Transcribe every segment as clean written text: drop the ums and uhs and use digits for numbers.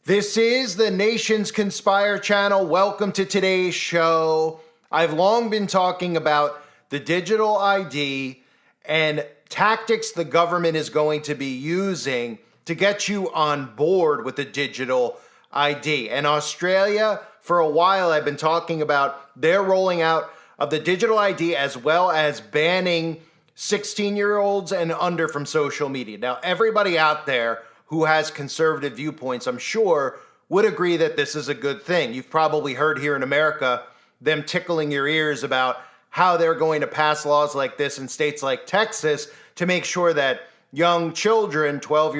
This is the Nations Conspire channel. Welcome to today's show. I've long been talking about the digital ID and tactics the government is going to be using to get you on board with the digital ID. And Australia, for a while, I've been talking about their rolling out of the digital ID as well as banning 16-year-olds and under from social media. Now, everybody out there who has conservative viewpoints, I'm sure, would agree that this is a good thing. You've probably heard here in America them tickling your ears about how they're going to pass laws like this in states like Texas to make sure that young children, 12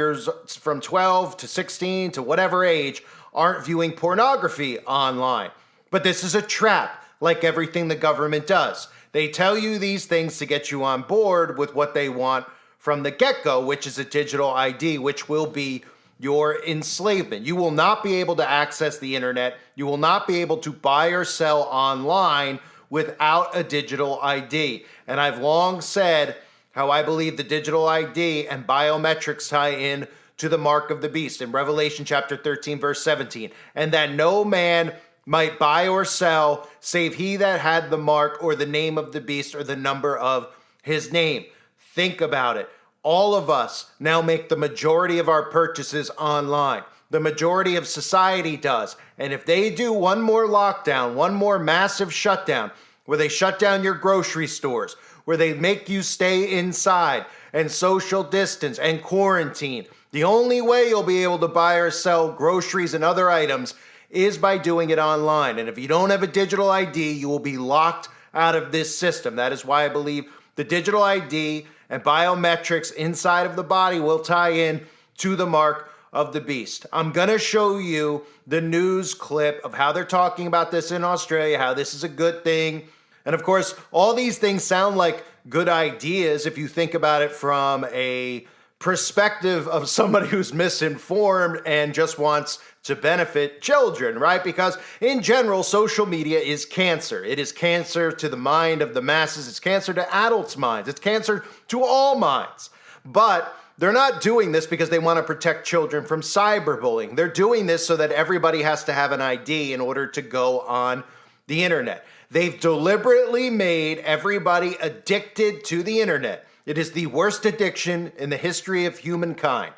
to 16 to whatever age, aren't viewing pornography online. But this is a trap, like everything the government does. They tell you these things to get you on board with what they want from the get-go, which is a digital ID, which will be your enslavement. You will not be able to access the internet. You will not be able to buy or sell online without a digital ID. And I've long said how I believe the digital ID and biometrics tie in to the mark of the beast in Revelation chapter 13, verse 17, and that no man might buy or sell save he that had the mark or the name of the beast or the number of his name. Think about it. All of us now make the majority of our purchases online. The majority of society does. And if they do one more lockdown, one more massive shutdown, where they shut down your grocery stores, where they make you stay inside and social distance and quarantine, the only way you'll be able to buy or sell groceries and other items is by doing it online. And if you don't have a digital ID, you will be locked out of this system. That is why I believe the digital ID and biometrics inside of the body will tie in to the mark of the beast. I'm going to show you the news clip of how they're talking about this in Australia, how this is a good thing. And of course, all these things sound like good ideas if you think about it from a perspective of somebody who's misinformed and just wants to benefit children, right? Because in general, social media is cancer. It is cancer to the mind of the masses. It's cancer to adults' minds. It's cancer to all minds. But they're not doing this because they want to protect children from cyberbullying. They're doing this so that everybody has to have an ID in order to go on the internet. They've deliberately made everybody addicted to the internet. It is the worst addiction in the history of humankind.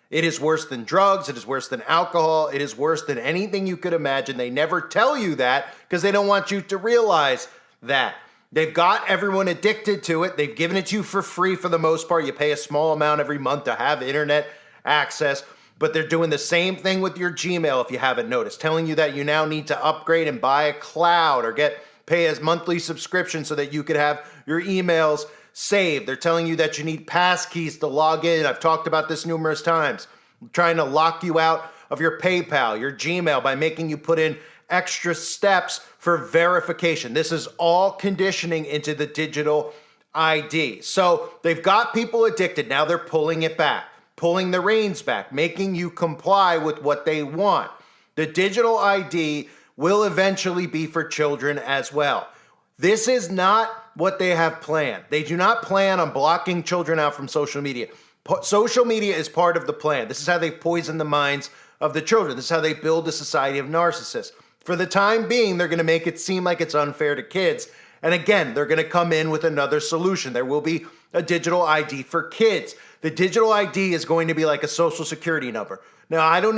It is worse than drugs. It is worse than alcohol. It is worse than anything you could imagine. They never tell you that because they don't want you to realize that. They've got everyone addicted to it. They've given it to you for free for the most part. You pay a small amount every month to have internet access. But they're doing the same thing with your Gmail, if you haven't noticed, telling you that you now need to upgrade and buy a cloud or pay a monthly subscription so that you could have your emails saved. They're telling you that you need passkeys to log in. I've talked about this numerous times. I'm trying to lock you out of your PayPal, your Gmail, by making you put in extra steps for verification. This is all conditioning into the digital ID. So they've got people addicted. Now they're pulling it back, pulling the reins back, making you comply with what they want. The digital ID will eventually be for children as well. This is not what they have planned. They do not plan on blocking children out from social media. Social media is part of the plan. This is how they poison the minds of the children. This is how they build a society of narcissists. For the time being, they're going to make it seem like it's unfair to kids. And again, they're going to come in with another solution. There will be a digital ID for kids. The digital ID is going to be like a social security number. Now, I do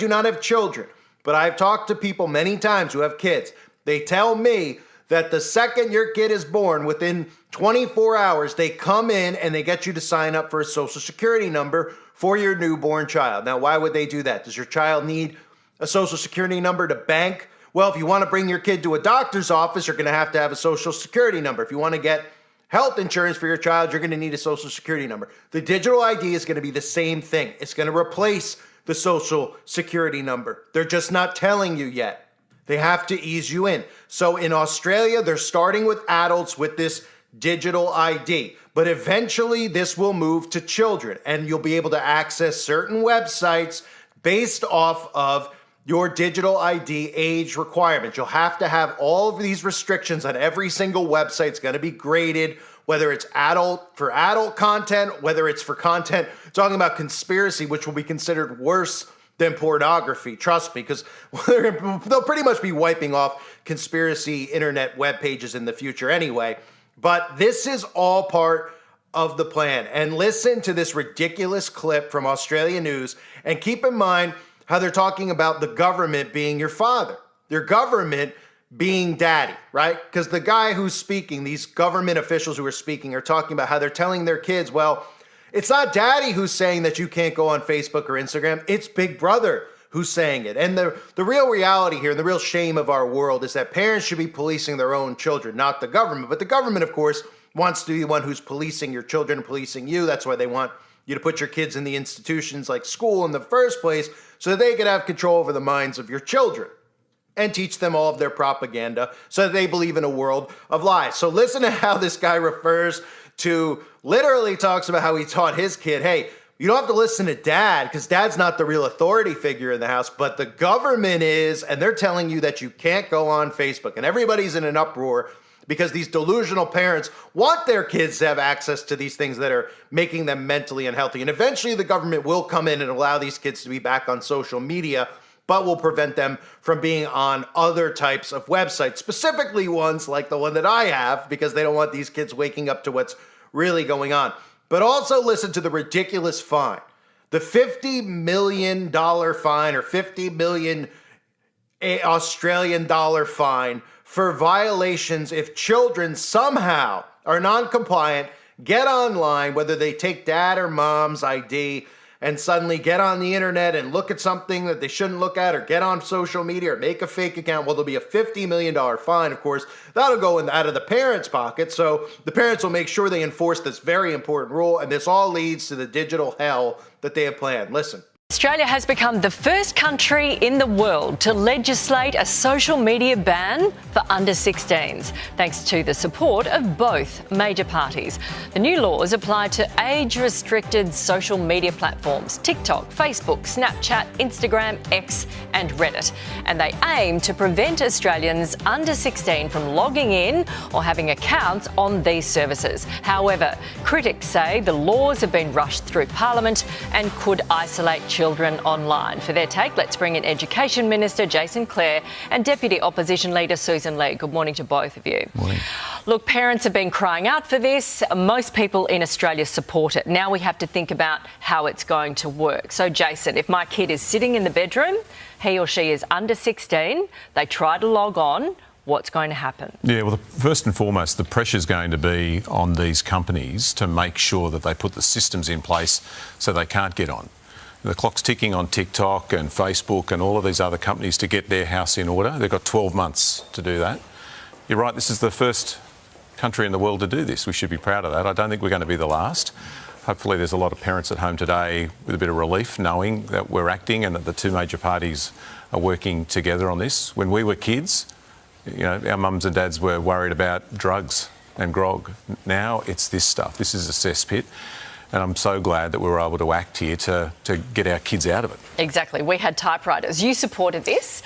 not have children, but I've talked to people many times who have kids. They tell me that the second your kid is born, within 24 hours, they come in and they get you to sign up for a social security number for your newborn child. Now, why would they do that? Does your child need a social security number to bank? Well, if you want to bring your kid to a doctor's office, you're going to have a social security number. If you want to get health insurance for your child, you're going to need a social security number. The digital ID is going to be the same thing. It's going to replace the social security number. They're just not telling you yet. They have to ease you in. So in Australia, they're starting with adults with this digital ID. But eventually this will move to children and you'll be able to access certain websites based off of your digital ID age requirements. You'll have to have all of these restrictions on every single website. It's going to be graded, whether it's for adult content, whether it's for content talking about conspiracy, which will be considered worse than pornography. Trust me, because they'll pretty much be wiping off conspiracy internet web pages in the future anyway. But this is all part of the plan. And listen to this ridiculous clip from Australia News, and keep in mind how they're talking about the government being your father, your government being daddy, right? Because the guy who's speaking, these government officials who are speaking, are talking about how they're telling their kids, well, it's not daddy who's saying that you can't go on Facebook or Instagram. It's Big Brother who's saying it. And the real reality here, and the real shame of our world, is that parents should be policing their own children, not the government. But the government, of course, wants to be the one who's policing your children and policing you. That's why they want you to put your kids in the institutions like school in the first place, so that they can have control over the minds of your children and teach them all of their propaganda so that they believe in a world of lies. So listen to how this guy refers to, literally talks about how he taught his kid, hey, you don't have to listen to dad because dad's not the real authority figure in the house, but the government is, and they're telling you that you can't go on Facebook. And everybody's in an uproar because these delusional parents want their kids to have access to these things that are making them mentally unhealthy. And eventually the government will come in and allow these kids to be back on social media, but will prevent them from being on other types of websites, specifically ones like the one that I have, because they don't want these kids waking up to what's really going on. But also listen to the ridiculous fine. The $50 million fine, or 50 million Australian dollar fine for violations if children somehow are non-compliant, get online, whether they take dad or mom's ID, and suddenly get on the internet and look at something that they shouldn't look at, or get on social media or make a fake account. Well, there'll be a $50 million fine, of course. That'll go out of the parents' pocket. So the parents will make sure they enforce this very important rule. And this all leads to the digital hell that they have planned. Listen. Australia has become the first country in the world to legislate a social media ban for under 16s, thanks to the support of both major parties. The new laws apply to age-restricted social media platforms: TikTok, Facebook, Snapchat, Instagram, X and Reddit. And they aim to prevent Australians under 16 from logging in or having accounts on these services. However, critics say the laws have been rushed through Parliament and could isolate children online. For their take, let's bring in Education Minister Jason Clare and Deputy Opposition Leader Susan Lee. Good morning to both of you. Morning. Look, parents have been crying out for this. Most people in Australia support it. Now we have to think about how it's going to work. So, Jason, if my kid is sitting in the bedroom, he or she is under 16, they try to log on, what's going to happen? Yeah, well, first and foremost, the pressure's going to be on these companies to make sure that they put the systems in place so they can't get on. The clock's ticking on TikTok and Facebook and all of these other companies to get their house in order. They've got 12 months to do that. You're right, this is the first country in the world to do this. We should be proud of that. I don't think we're going to be the last. Hopefully there's a lot of parents at home today with a bit of relief knowing that we're acting and that the two major parties are working together on this. When we were kids, you know, our mums and dads were worried about drugs and grog. Now it's this stuff. This is a cesspit. And I'm so glad that we were able to act here to get our kids out of it. Exactly. We had typewriters. You supported this,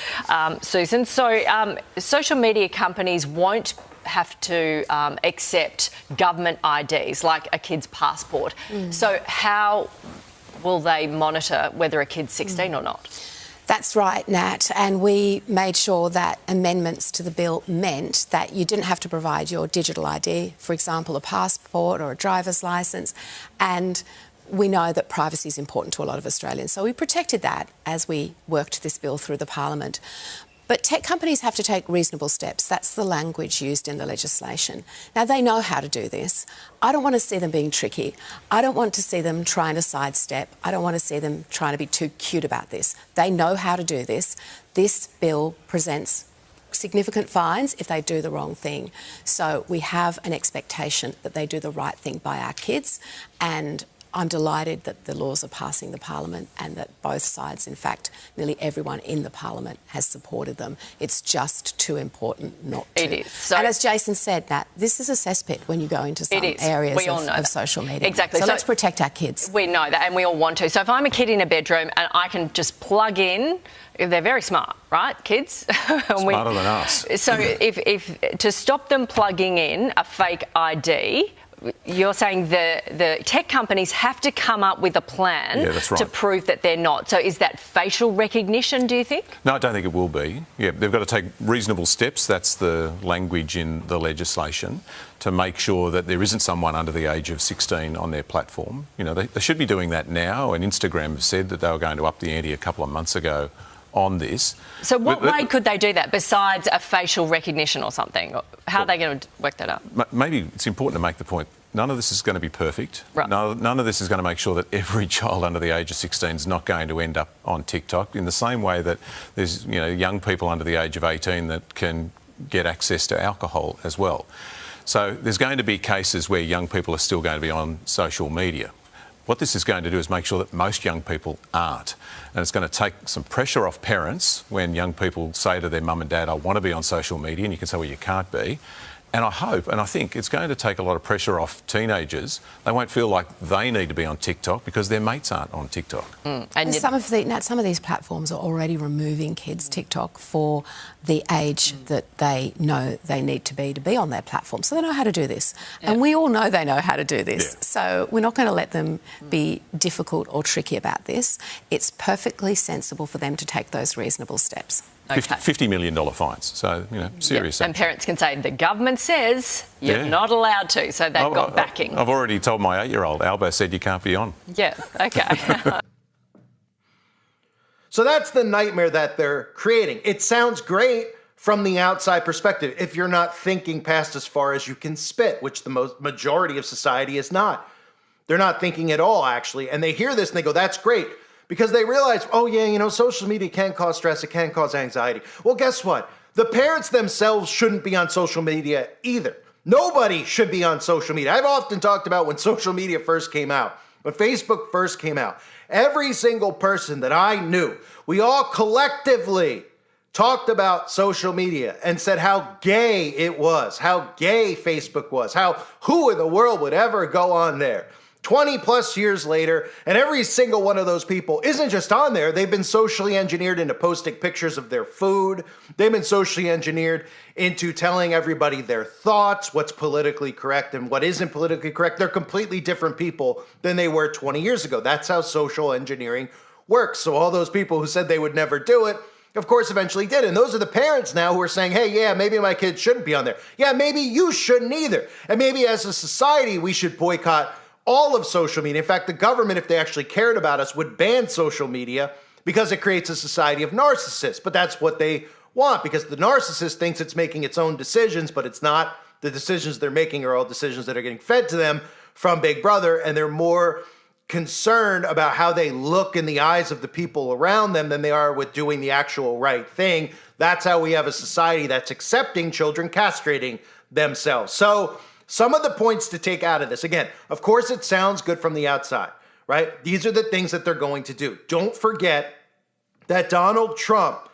Susan. So social media companies won't have to accept government IDs, like a kid's passport. So how will they monitor whether a kid's 16 or not? That's right, Nat, and we made sure that amendments to the bill meant that you didn't have to provide your digital ID, for example, a passport or a driver's licence, and we know that privacy is important to a lot of Australians. So we protected that as we worked this bill through the Parliament. But tech companies have to take reasonable steps. That's the language used in the legislation. Now, they know how to do this. I don't want to see them being tricky. I don't want to see them trying to sidestep. I don't want to see them trying to be too cute about this. They know how to do this. This bill presents significant fines if they do the wrong thing. So we have an expectation that they do the right thing by our kids, and I'm delighted that the laws are passing the Parliament and that both sides, in fact, nearly everyone in the Parliament has supported them. It's just too important not to. It is. So, and as Jason said, Nat, this is a cesspit when you go into some areas of social media. Exactly. So let's protect our kids. We know that, and we all want to. So if I'm a kid in a bedroom and I can just plug in, they're very smart, right, kids? Smarter than us. So if to stop them plugging in a fake ID you're saying the tech companies have to come up with a plan that's right. to prove that they're not. So is that facial recognition, do you think? No, I don't think it will be. Yeah, they've got to take reasonable steps. That's the language in the legislation, to make sure that there isn't someone under the age of 16 on their platform. You know, they should be doing that now, and Instagram have said that they were going to up the ante a couple of months ago on this. So what way could they do that besides a facial recognition or something? How are they going to work that out? Maybe it's important to make the point, none of this is going to be perfect. Right. None of this is going to make sure that every child under the age of 16 is not going to end up on TikTok, in the same way that there's, you know, young people under the age of 18 that can get access to alcohol as well. So there's going to be cases where young people are still going to be on social media. What this is going to do is make sure that most young people aren't. And it's going to take some pressure off parents when young people say to their mum and dad, I want to be on social media, and you can say, well, you can't be. And I hope, and I think it's going to take a lot of pressure off teenagers. They won't feel like they need to be on TikTok because their mates aren't on TikTok. And some of these platforms are already removing kids' TikTok for the age that they know they need to be on their platform. So they know how to do this. Yeah. And we all know they know how to do this. Yeah. So we're not going to let them be difficult or tricky about this. It's perfectly sensible for them to take those reasonable steps. Okay. $50 million fines, so, you know, serious. Yep. And parents can say, the government says you're not allowed to, so they've got backing. I've already told my 8-year-old, Albo said you can't be on. Yeah, okay. So that's the nightmare that they're creating. It sounds great from the outside perspective if you're not thinking past as far as you can spit, which the majority of society is not. They're not thinking at all, actually, and they hear this and they go, that's great. Because they realize, oh yeah, you know, social media can cause stress, it can cause anxiety. Well, guess what? The parents themselves shouldn't be on social media either. Nobody should be on social media. I've often talked about when social media first came out, when Facebook first came out. Every single person that I knew, we all collectively talked about social media and said how gay it was, how gay Facebook was, who in the world would ever go on there? 20 plus years later, and every single one of those people isn't just on there. They've been socially engineered into posting pictures of their food. They've been socially engineered into telling everybody their thoughts, what's politically correct and what isn't politically correct. They're completely different people than they were 20 years ago. That's how social engineering works. So all those people who said they would never do it, of course, eventually did. And those are the parents now who are saying, hey, yeah, maybe my kids shouldn't be on there. Yeah, maybe you shouldn't either. And maybe as a society, we should boycott all of social media. In fact, the government, if they actually cared about us, would ban social media because it creates a society of narcissists. But that's what they want, because the narcissist thinks it's making its own decisions, but it's not. The decisions they're making are all decisions that are getting fed to them from Big Brother, and they're more concerned about how they look in the eyes of the people around them than they are with doing the actual right thing. That's how we have a society that's accepting children castrating themselves. So some of the points to take out of this, again, of course it sounds good from the outside, right? These are the things that they're going to do. Don't forget that Donald Trump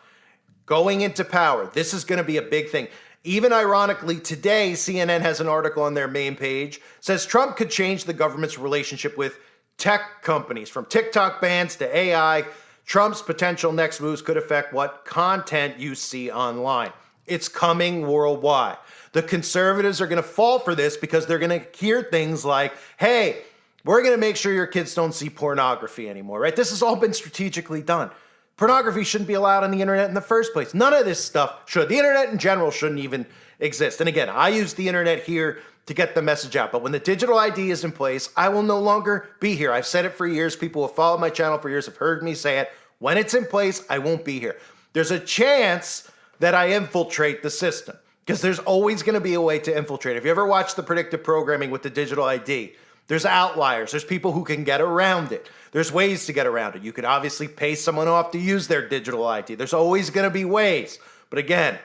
going into power, this is going to be a big thing. Even ironically, today, CNN has an article on their main page, says Trump could change the government's relationship with tech companies, from TikTok bans to AI. Trump's potential next moves could affect what content you see online. It's coming worldwide. The conservatives are going to fall for this because they're going to hear things like, hey, we're going to make sure your kids don't see pornography anymore, right? This has all been strategically done. Pornography shouldn't be allowed on the internet in the first place. None of this stuff should. The internet in general shouldn't even exist. And again, I use the internet here to get the message out. But when the digital ID is in place, I will no longer be here. I've said it for years. People who have followed my channel for years have heard me say it. When it's in place, I won't be here. There's a chance that I infiltrate the system, because there's always going to be a way to infiltrate. If you ever watch the predictive programming with the digital ID, there's outliers. There's people who can get around it. There's ways to get around it. You could obviously pay someone off to use their digital ID. There's always going to be ways. But again,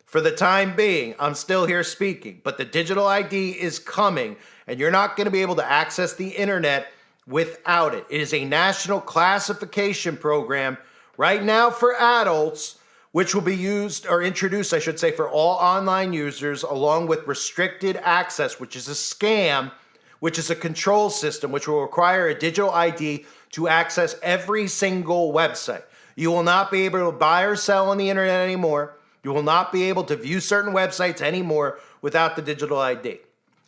for the time being, I'm still here speaking, but the digital ID is coming, and you're not going to be able to access the internet without it. It is a national classification program right now for adults, which will be used, or introduced, I should say, for all online users, along with restricted access, which is a scam, which is a control system, which will require a digital ID to access every single website. You will not be able to buy or sell on the internet anymore. You will not be able to view certain websites anymore without the digital ID.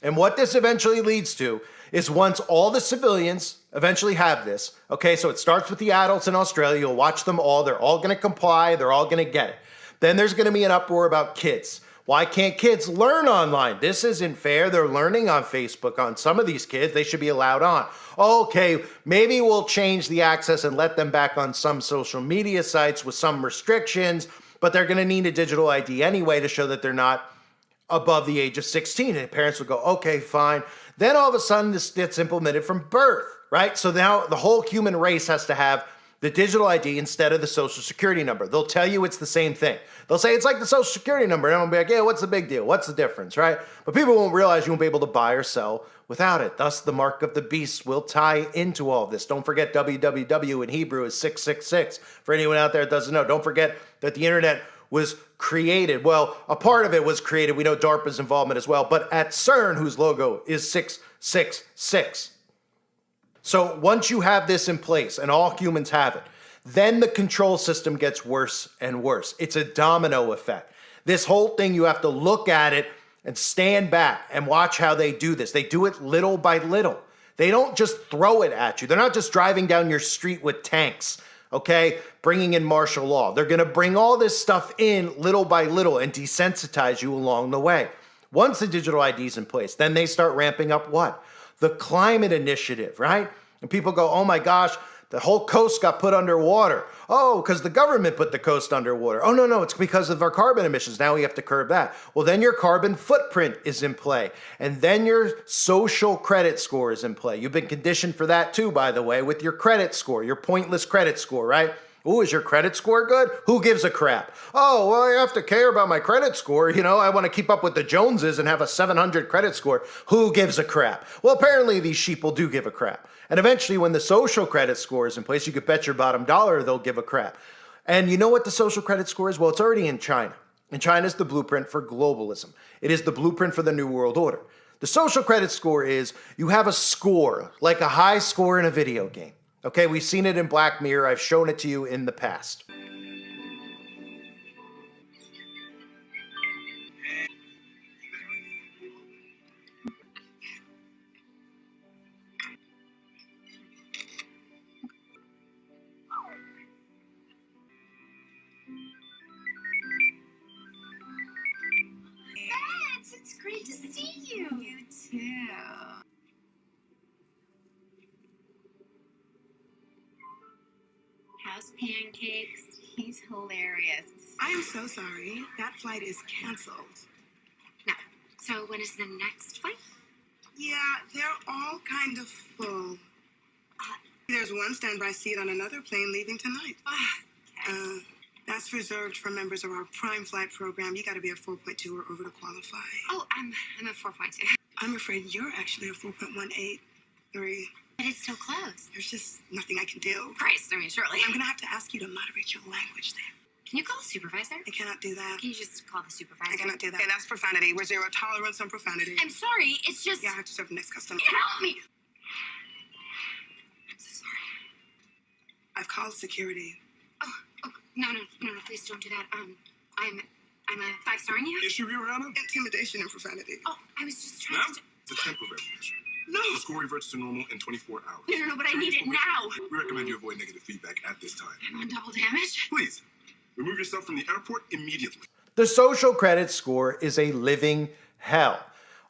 And what this eventually leads to is once all the civilians eventually have this, okay, so it starts with the adults in Australia, you'll watch them all, they're all gonna comply, they're all gonna get it. Then there's gonna be an uproar about kids. Why can't kids learn online? This isn't fair. They're learning on Facebook on some of these kids. They should be allowed on. Okay, maybe we'll change the access and let them back on some social media sites with some restrictions, but they're gonna need a digital ID anyway to show that they're not above the age of 16. And parents will go, okay, fine. Then all of a sudden this gets implemented from birth, right? So now the whole human race has to have the digital ID instead of the social security number. They'll tell you it's the same thing. They'll say it's like the social security number. And I'll be like, yeah, what's the big deal? What's the difference, right? But people won't realize you won't be able to buy or sell without it. Thus, the mark of the beast will tie into all of this. Don't forget www in Hebrew is 666. For anyone out there that doesn't know, don't forget that the internet was created. Well, a part of it was created. We know DARPA's involvement as well. But at CERN, whose logo is 666. So once you have this in place, and all humans have it, then the control system gets worse and worse. It's a domino effect. This whole thing, you have to look at it and stand back and watch how they do this. They do it little by little. They don't just throw it at you. They're not just driving down your street with tanks, okay, bringing in martial law. They're going to bring all this stuff in little by little and desensitize you along the way. Once the digital ID is in place, then they start ramping up what? The climate initiative, right? And people go, oh my gosh, the whole coast got put underwater. Oh, because the government put the coast underwater. Oh, no, it's because of our carbon emissions. Now we have to curb that. Well, then your carbon footprint is in play. And then your social credit score is in play. You've been conditioned for that too, by the way, with your credit score, your pointless credit score, right? Ooh, is your credit score good? Who gives a crap? Oh, well, I have to care about my credit score. You know, I want to keep up with the Joneses and have a 700 credit score. Who gives a crap? Well, apparently these sheeple do give a crap. And eventually when the social credit score is in place, you could bet your bottom dollar they'll give a crap. And you know what the social credit score is? Well, it's already in China. And China is the blueprint for globalism. It is the blueprint for the New World Order. The social credit score is you have a score, like a high score in a video game. Okay, we've seen it in Black Mirror. I've shown it to you in the past. It's great to see you. You too. House pancakes. He's hilarious. I am so sorry. That flight is canceled. No. So when is the next flight? Yeah, they're all kind of full. There's one standby seat on another plane leaving tonight. Okay. That's reserved for members of our Prime Flight program. You got to be a 4.2 or over to qualify. Oh, I'm a 4.2. I'm afraid you're actually a 4.183. But it's so close. There's just nothing I can do. Christ, I mean, surely. I'm going to have to ask you to moderate your language there. Can you call the supervisor? I cannot do that. Can you just call the supervisor? I cannot do that. Okay, that's profanity. We're zero tolerance on profanity. I'm sorry. It's just. Yeah, I have to serve the next customer. Can you help me? I'm so sorry. I've called security. Oh, no, please don't do that. I'm a 5-starring you. Issue, Your Honor? Intimidation and profanity. Oh, I was just trying Ma'am, to. it's a temporary issue. No. The score reverts to normal in 24 hours. No, but I need it now. We recommend you avoid negative feedback at this time. I'm on double damage. Please, remove yourself from the airport immediately. The social credit score is a living hell.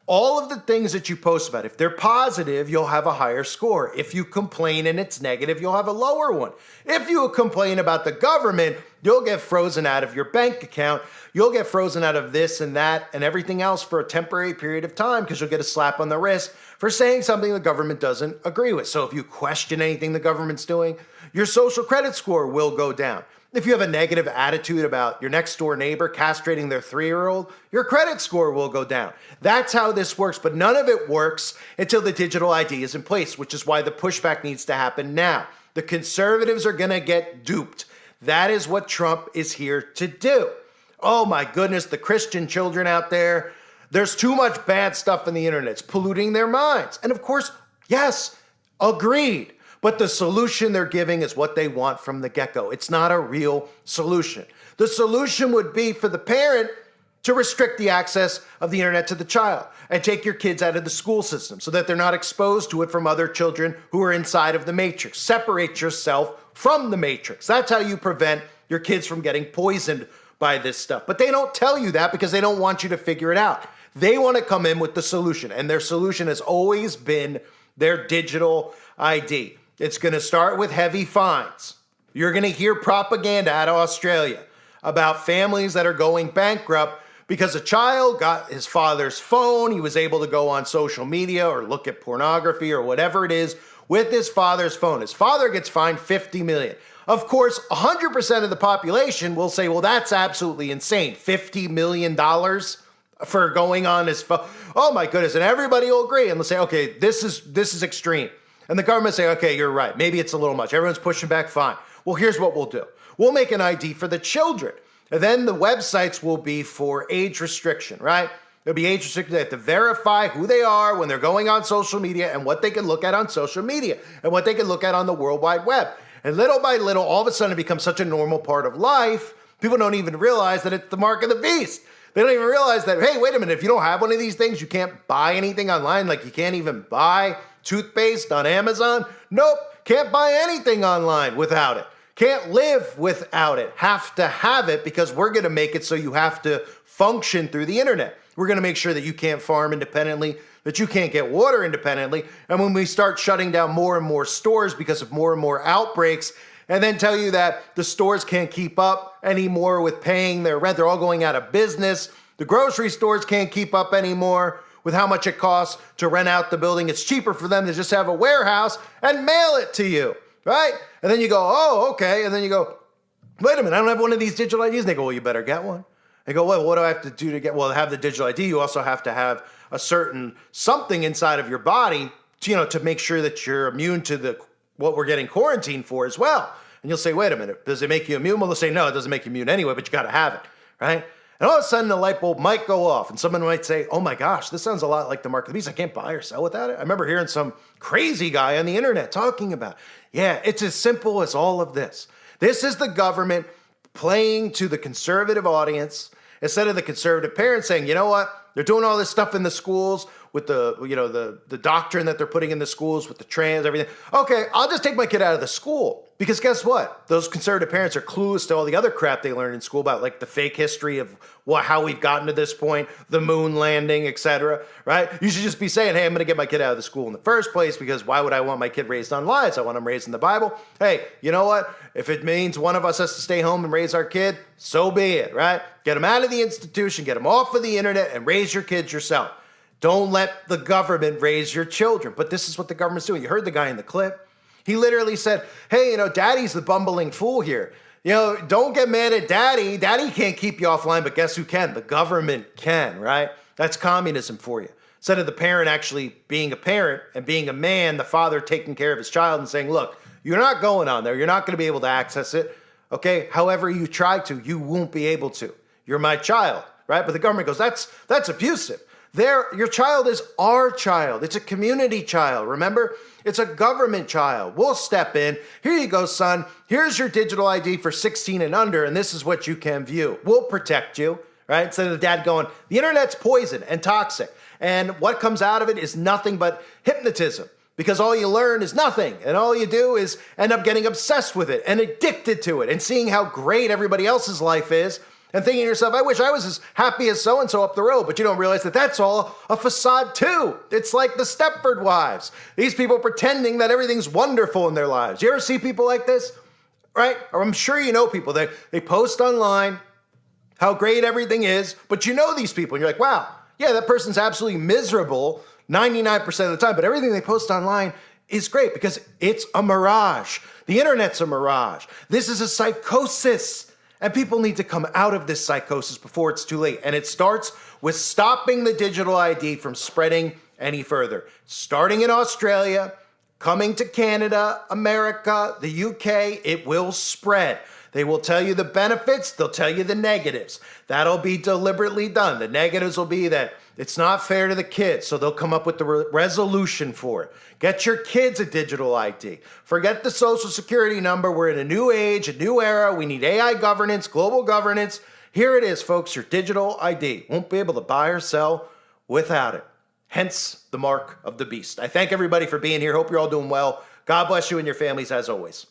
All of the things that you post about, if they're positive, you'll have a higher score. If you complain and it's negative, you'll have a lower one. If you complain about the government, you'll get frozen out of your bank account. You'll get frozen out of this and that and everything else for a temporary period of time because you'll get a slap on the wrist for saying something the government doesn't agree with. So if you question anything the government's doing, your social credit score will go down. If you have a negative attitude about your next door neighbor castrating their 3-year-old, your credit score will go down. That's how this works, but none of it works until the digital ID is in place, which is why the pushback needs to happen now. The conservatives are gonna get duped. That is what Trump is here to do. Oh my goodness, the Christian children out there, there's too much bad stuff in the internet. It's polluting their minds. And of course, yes, agreed. But the solution they're giving is what they want from the get-go. It's not a real solution. The solution would be for the parent to restrict the access of the internet to the child and take your kids out of the school system so that they're not exposed to it from other children who are inside of the matrix. Separate yourself from the matrix. That's how you prevent your kids from getting poisoned by this stuff. But they don't tell you that because they don't want you to figure it out. They want to come in with the solution, and their solution has always been their digital ID. It's going to start with heavy fines. You're going to hear propaganda out of Australia about families that are going bankrupt because a child got his father's phone. He was able to go on social media or look at pornography or whatever it is with his father's phone. His father gets fined $50 million. Of course, 100% of the population will say, well, that's absolutely insane. $50 million for going on his phone. Oh my goodness. And everybody will agree and they'll say, okay, this is extreme. And the government say, okay, you're right. Maybe it's a little much. Everyone's pushing back. Fine. Well, here's what we'll do. We'll make an ID for the children. And then the websites will be for age restriction, right? It'll be age restricted. They have to verify who they are when they're going on social media and what they can look at on social media and what they can look at on the World Wide Web. And little by little, all of a sudden it becomes such a normal part of life, people don't even realize that it's the mark of the beast. They don't even realize that, hey, wait a minute, if you don't have one of these things, you can't buy anything online. Like you can't even buy toothpaste on Amazon. Nope, can't buy anything online without it. Can't live without it. Have to have it because we're going to make it so you have to function through the internet. We're going to make sure that you can't farm independently, that you can't get water independently. And when we start shutting down more and more stores because of more and more outbreaks, and then tell you that the stores can't keep up anymore with paying their rent, they're all going out of business. The grocery stores can't keep up anymore with how much it costs to rent out the building. It's cheaper for them to just have a warehouse and mail it to you, right? And then you go, oh, okay. And then you go, wait a minute, I don't have one of these digital IDs. And they go, well, you better get one. They go, well, what do I have to do to get? Well, to have the digital ID, you also have to have a certain something inside of your body, to make sure that you're immune to what we're getting quarantined for as well. And you'll say, wait a minute, does it make you immune? Well, they'll say, no, it doesn't make you immune anyway, but you got to have it, right? And all of a sudden, the light bulb might go off, and someone might say, oh my gosh, this sounds a lot like the mark of the beast. I can't buy or sell without it. I remember hearing some crazy guy on the internet talking about it. Yeah, it's as simple as all of this. This is the government playing to the conservative audience instead of the conservative parents saying, you know what, they're doing all this stuff in the schools with the doctrine that they're putting in the schools with the trans, everything. Okay, I'll just take my kid out of the school. Because guess what? Those conservative parents are clueless to all the other crap they learned in school about like the fake history of how we've gotten to this point, the moon landing, etc. Right? You should just be saying, hey, I'm going to get my kid out of the school in the first place because why would I want my kid raised on lies? I want him raised in the Bible. Hey, you know what? If it means one of us has to stay home and raise our kid, so be it, right? Get him out of the institution, get him off of the internet, and raise your kids yourself. Don't let the government raise your children. But this is what the government's doing. You heard the guy in the clip. He literally said, hey, daddy's the bumbling fool here. Don't get mad at daddy. Daddy can't keep you offline, but guess who can? The government can, right? That's communism for you. Instead of the parent actually being a parent and being a man, the father taking care of his child and saying, look, you're not going on there. You're not going to be able to access it. Okay, however you try to, you won't be able to. You're my child, right? But the government goes, that's abusive. Your child is our child. It's a community child, remember? It's a government child. We'll step in. Here you go, son. Here's your digital ID for 16 and under, and this is what you can view. We'll protect you, right? Instead of the dad going, the internet's poison and toxic, and what comes out of it is nothing but hypnotism, because all you learn is nothing, and all you do is end up getting obsessed with it and addicted to it and seeing how great everybody else's life is, and thinking to yourself, I wish I was as happy as so-and-so up the road, but you don't realize that that's all a facade too. It's like the Stepford Wives. These people pretending that everything's wonderful in their lives. You ever see people like this? Right? Or I'm sure you know people. They post online how great everything is, but you know these people, and you're like, wow, yeah, that person's absolutely miserable 99% of the time, but everything they post online is great because it's a mirage. The internet's a mirage. This is a psychosis. And people need to come out of this psychosis before it's too late. And it starts with stopping the digital ID from spreading any further. Starting in Australia, coming to Canada, America, the UK, it will spread. They will tell you the benefits, they'll tell you the negatives. That'll be deliberately done. The negatives will be that it's not fair to the kids, so they'll come up with the resolution for it. Get your kids a digital ID. Forget the social security number. We're in a new age, a new era. We need AI governance, global governance. Here it is, folks, your digital ID. Won't be able to buy or sell without it. Hence the mark of the beast. I thank everybody for being here. Hope you're all doing well. God bless you and your families as always.